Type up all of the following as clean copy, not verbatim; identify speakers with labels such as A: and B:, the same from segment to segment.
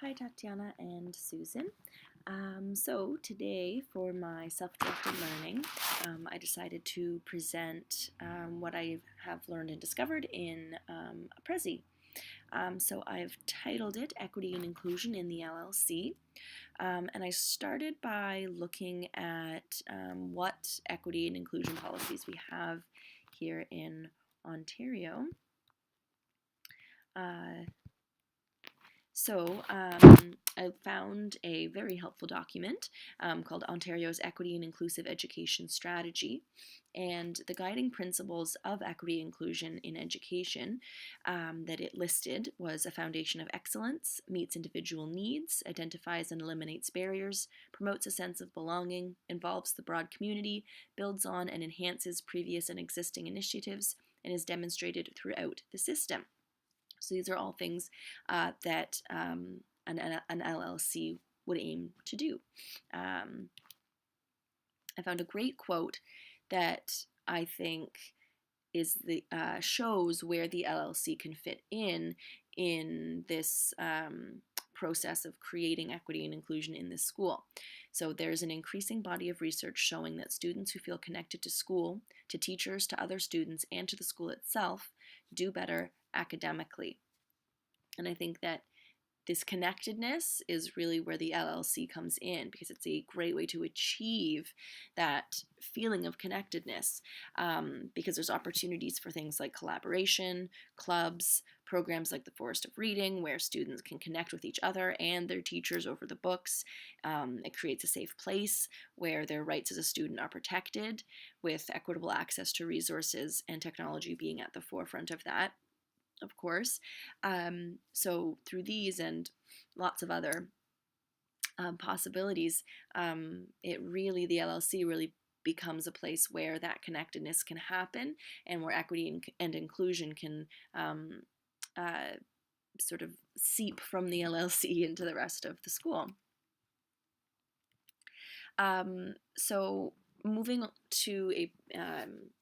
A: Hi, Tatiana and Susan. So today for my self-directed learning, I decided to present what I have learned and discovered in a Prezi. So I've titled it Equity and Inclusion in the LLC. And I started by looking at what equity and inclusion policies we have here in Ontario. I found a very helpful document called Ontario's Equity and Inclusive Education Strategy. And the guiding principles of equity and inclusion in education that it listed was a foundation of excellence, meets individual needs, identifies and eliminates barriers, promotes a sense of belonging, involves the broad community, builds on and enhances previous and existing initiatives, and is demonstrated throughout the system. So these are all things that an LLC would aim to do. I found a great quote that I think is the shows where the LLC can fit in this process of creating equity and inclusion in this school. So there's an increasing body of research showing that students who feel connected to school, to teachers, to other students, and to the school itself do better academically. And I think that this connectedness is really where the LLC comes in, because it's a great way to achieve that feeling of connectedness, because there's opportunities for things like collaboration, clubs, programs like the Forest of Reading, where students can connect with each other and their teachers over the books. It creates a safe place where their rights as a student are protected, with equitable access to resources and technology being at the forefront of that, of course. So through these and lots of other possibilities, the LLC really becomes a place where that connectedness can happen, and where equity and inclusion can sort of seep from the LLC into the rest of the school. So moving to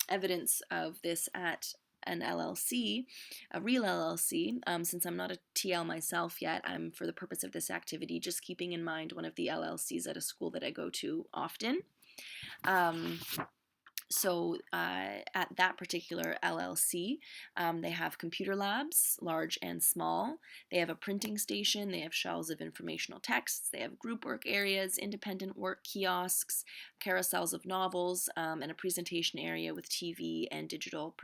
A: evidence of this at an LLC, a real LLC, since I'm not a TL myself yet, I'm, for the purpose of this activity, just keeping in mind one of the LLCs at a school that I go to often. At that particular LLC, they have computer labs, large and small. They have a printing station. They have shelves of informational texts. They have group work areas, independent work kiosks, carousels of novels, and a presentation area with TV and digital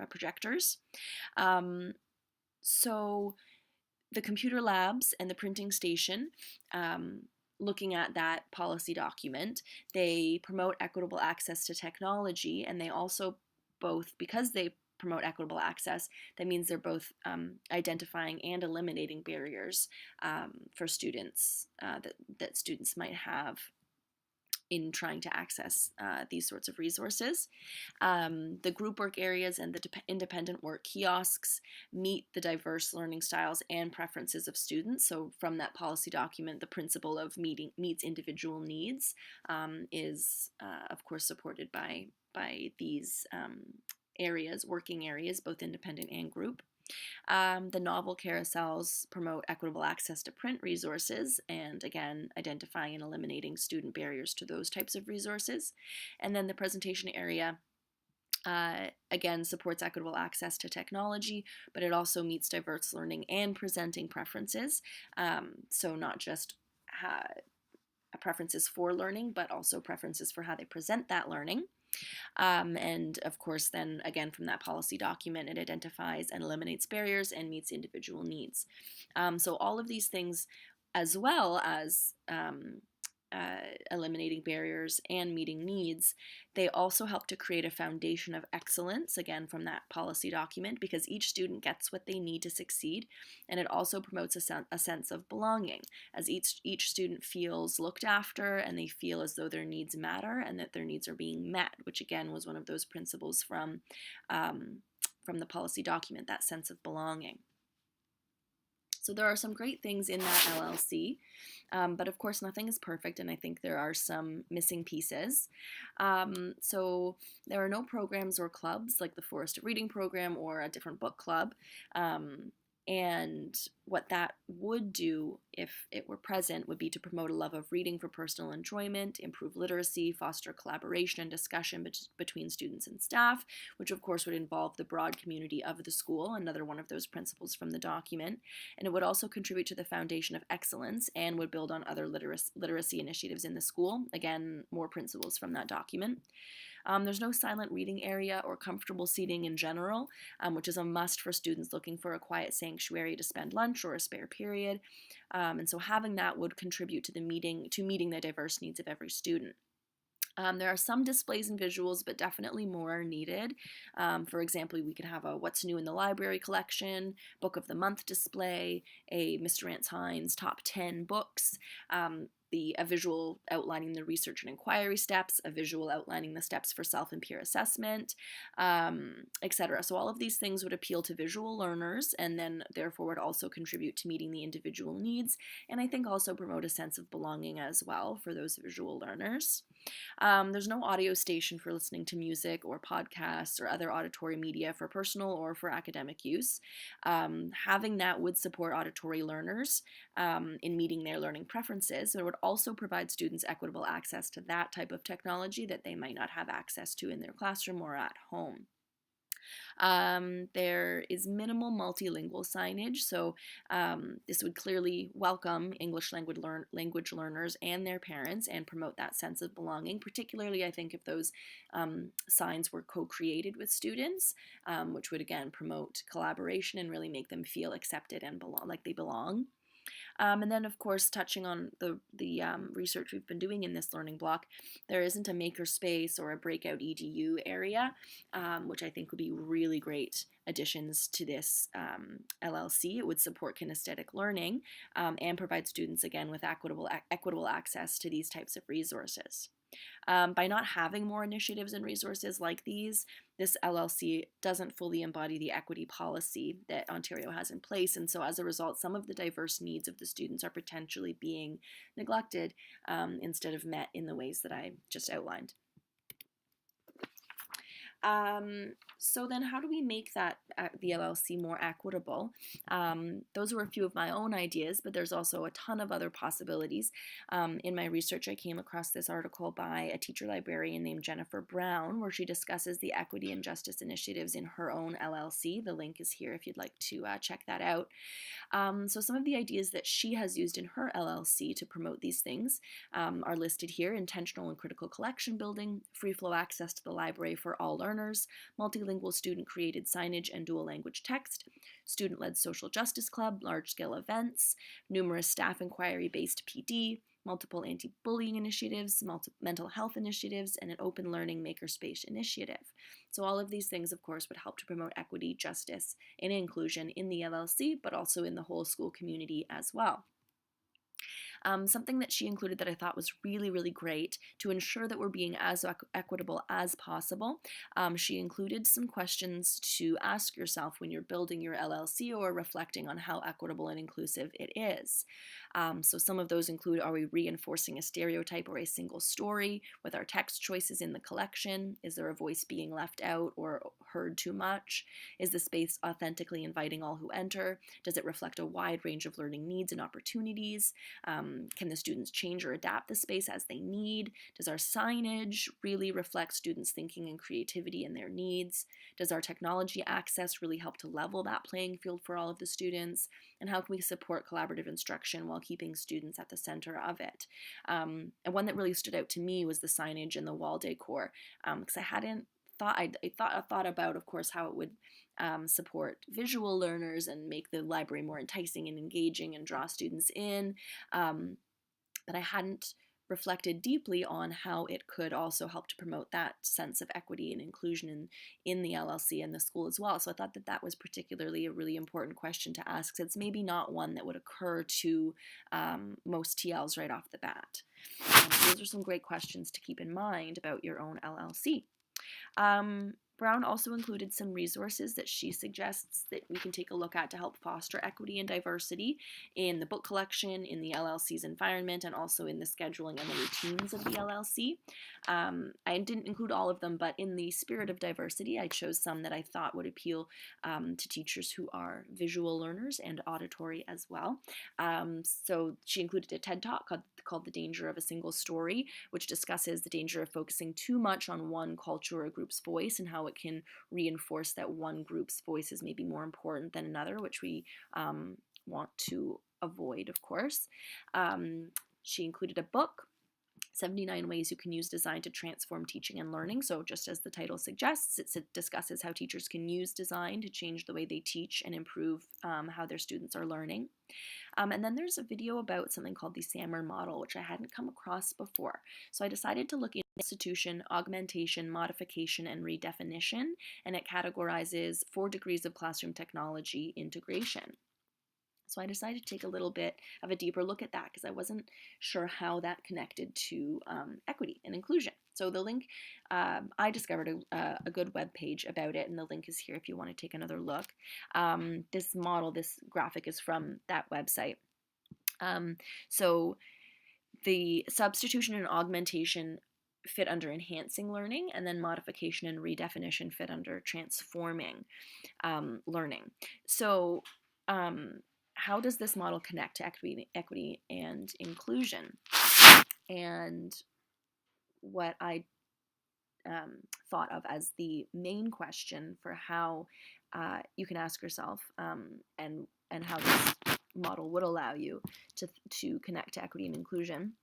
A: projectors. So the computer labs and the printing station, looking at that policy document, they promote equitable access to technology, and they also both, because they promote equitable access, that means they're both identifying and eliminating barriers for students that students might have in trying to access these sorts of resources. The group work areas and the independent work kiosks meet the diverse learning styles and preferences of students. So from that policy document, the principle of meets individual needs is, of course, supported by these areas, working areas, both independent and group. The novel carousels promote equitable access to print resources, and again, identifying and eliminating student barriers to those types of resources. And then the presentation area, again, supports equitable access to technology, but it also meets diverse learning and presenting preferences. So not just preferences for learning, but also preferences for how they present that learning. And of course, then again, from that policy document, it identifies and eliminates barriers and meets individual needs. So all of these things, as well as eliminating barriers and meeting needs, they also help to create a foundation of excellence, again, from that policy document, because each student gets what they need to succeed, and it also promotes a sense of belonging, as each student feels looked after, and they feel as though their needs matter and that their needs are being met, which again was one of those principles from the policy document, that sense of belonging. So there are some great things in that LLC, but of course nothing is perfect, and I think there are some missing pieces. So there are no programs or clubs like the Forest of Reading program or a different book club. And what that would do, if it were present, would be to promote a love of reading for personal enjoyment, improve literacy, foster collaboration and discussion between students and staff, which of course would involve the broad community of the school, another one of those principles from the document. And it would also contribute to the foundation of excellence and would build on other literacy initiatives in the school. Again, more principles from that document. There's no silent reading area or comfortable seating in general, which is a must for students looking for a quiet sanctuary to spend lunch or a spare period. And so having that would contribute to meeting the diverse needs of every student. There are some displays and visuals, but definitely more are needed. For example, we could have a What's New in the Library collection, Book of the Month display, a Mr. Ants Hines top 10 books, a visual outlining the research and inquiry steps, a visual outlining the steps for self and peer assessment, etc. So all of these things would appeal to visual learners and then therefore would also contribute to meeting the individual needs, and I think also promote a sense of belonging as well for those visual learners. There's no audio station for listening to music or podcasts or other auditory media for personal or for academic use. Having that would support auditory learners in meeting their learning preferences. It would also provide students equitable access to that type of technology that they might not have access to in their classroom or at home. There is minimal multilingual signage, so this would clearly welcome English language learners and their parents and promote that sense of belonging, particularly I think if those signs were co-created with students, which would again promote collaboration and really make them feel accepted and like they belong. And then, of course, touching on the research we've been doing in this learning block, there isn't a makerspace or a breakout EDU area, which I think would be really great additions to this LLC. It would support kinesthetic learning and provide students, again, with equitable access to these types of resources. By not having more initiatives and resources like these, this LLC doesn't fully embody the equity policy that Ontario has in place, and so as a result, some of the diverse needs of the students are potentially being neglected instead of met in the ways that I just outlined. So then how do we make that the LLC more equitable? Those were a few of my own ideas, but there's also a ton of other possibilities. In my research, I came across this article by a teacher librarian named Jennifer Brown, where she discusses the equity and justice initiatives in her own LLC. The link is here if you'd like to check that out. So some of the ideas that she has used in her LLC to promote these things are listed here: intentional and critical collection building, free flow access to the library for all learners, multilingual student-created signage and dual language text, student-led social justice club, large-scale events, numerous staff inquiry-based PD, multiple anti-bullying initiatives, mental health initiatives, and an open learning makerspace initiative. So all of these things, of course, would help to promote equity, justice, and inclusion in the LLC, but also in the whole school community as well. Something that she included that I thought was really, really great to ensure that we're being as equitable as possible. She included some questions to ask yourself when you're building your LLC or reflecting on how equitable and inclusive it is. So some of those include: are we reinforcing a stereotype or a single story with our text choices in the collection? Is there a voice being left out or heard too much? Is the space authentically inviting all who enter? Does it reflect a wide range of learning needs and opportunities? Can the students change or adapt the space as they need? Does our signage really reflect students' thinking and creativity and their needs? Does our technology access really help to level that playing field for all of the students? And how can we support collaborative instruction while keeping students at the center of it? And one that really stood out to me was the signage and the wall decor, because I hadn't I thought about, of course, how it would support visual learners and make the library more enticing and engaging and draw students in, but I hadn't reflected deeply on how it could also help to promote that sense of equity and inclusion in the LLC and the school as well. So I thought that that was particularly a really important question to ask, because it's maybe not one that would occur to most TLs right off the bat. So those are some great questions to keep in mind about your own LLC. Brown also included some resources that she suggests that we can take a look at to help foster equity and diversity in the book collection, in the LLC's environment, and also in the scheduling and the routines of the LLC. I didn't include all of them, but in the spirit of diversity, I chose some that I thought would appeal to teachers who are visual learners and auditory as well. So she included a TED Talk called The Danger of a Single Story, which discusses the danger of focusing too much on one culture or group's voice and how it can reinforce that one group's voice is maybe more important than another, which we want to avoid, of course. She included a book, 79 Ways You Can Use Design to Transform Teaching and Learning. So just as the title suggests, it discusses how teachers can use design to change the way they teach and improve how their students are learning. And then there's a video about something called the SAMR model, which I hadn't come across before. So I decided to look into institution, augmentation, modification, and redefinition, and it categorizes 4 degrees of classroom technology integration. So I decided to take a little bit of a deeper look at that because I wasn't sure how that connected to equity and inclusion. So the link, I discovered a good web page about it, and the link is here if you want to take another look. This model, this graphic is from that website. So the substitution and augmentation fit under enhancing learning, and then modification and redefinition fit under transforming learning. So how does this model connect to equity and inclusion? And what I thought of as the main question for how you can ask yourself and how this model would allow you to connect to equity and inclusion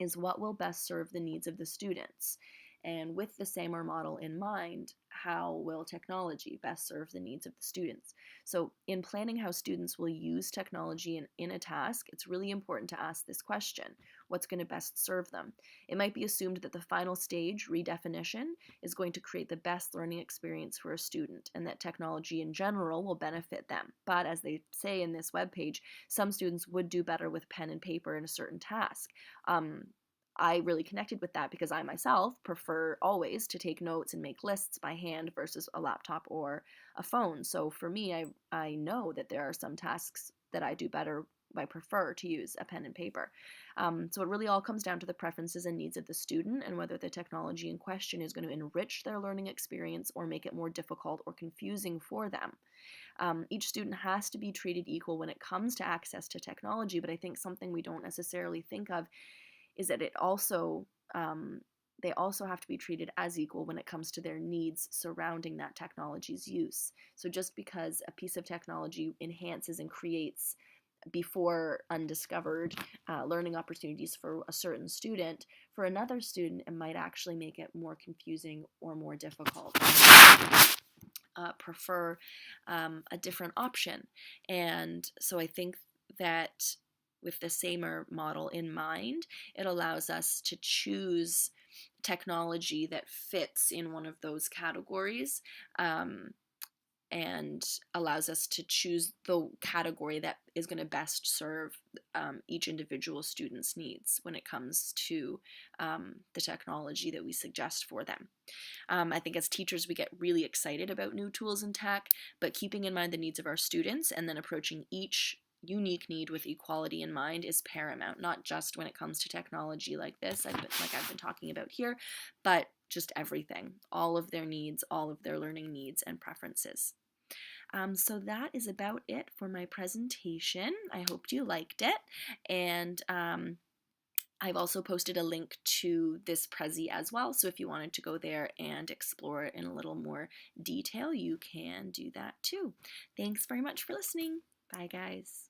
A: is what will best serve the needs of the students. And with the SAMR model in mind, how will technology best serve the needs of the students? So in planning how students will use technology in a task, it's really important to ask this question: what's going to best serve them? It might be assumed that the final stage, redefinition, is going to create the best learning experience for a student, and that technology in general will benefit them. But as they say in this webpage, some students would do better with pen and paper in a certain task. I really connected with that because I myself prefer always to take notes and make lists by hand versus a laptop or a phone. So for me, I know that there are some tasks that I do better, I prefer to use a pen and paper. So it really all comes down to the preferences and needs of the student and whether the technology in question is going to enrich their learning experience or make it more difficult or confusing for them. Each student has to be treated equal when it comes to access to technology, but I think something we don't necessarily think of is that it also they also have to be treated as equal when it comes to their needs surrounding that technology's use. So just because a piece of technology enhances and creates before undiscovered learning opportunities for a certain student, for another student it might actually make it more confusing or more difficult. Prefer a different option. And so I think that with the SAMR model in mind, it allows us to choose technology that fits in one of those categories and allows us to choose the category that is going to best serve each individual student's needs when it comes to the technology that we suggest for them. I think as teachers we get really excited about new tools and tech, but keeping in mind the needs of our students and then approaching each unique need with equality in mind is paramount, not just when it comes to technology like this, like I've been talking about here, but just everything, all of their needs, all of their learning needs and preferences. So that is about it for my presentation. I hope you liked it, and I've also posted a link to this Prezi as well, so if you wanted to go there and explore it in a little more detail, you can do that too. Thanks very much for listening. Bye, guys.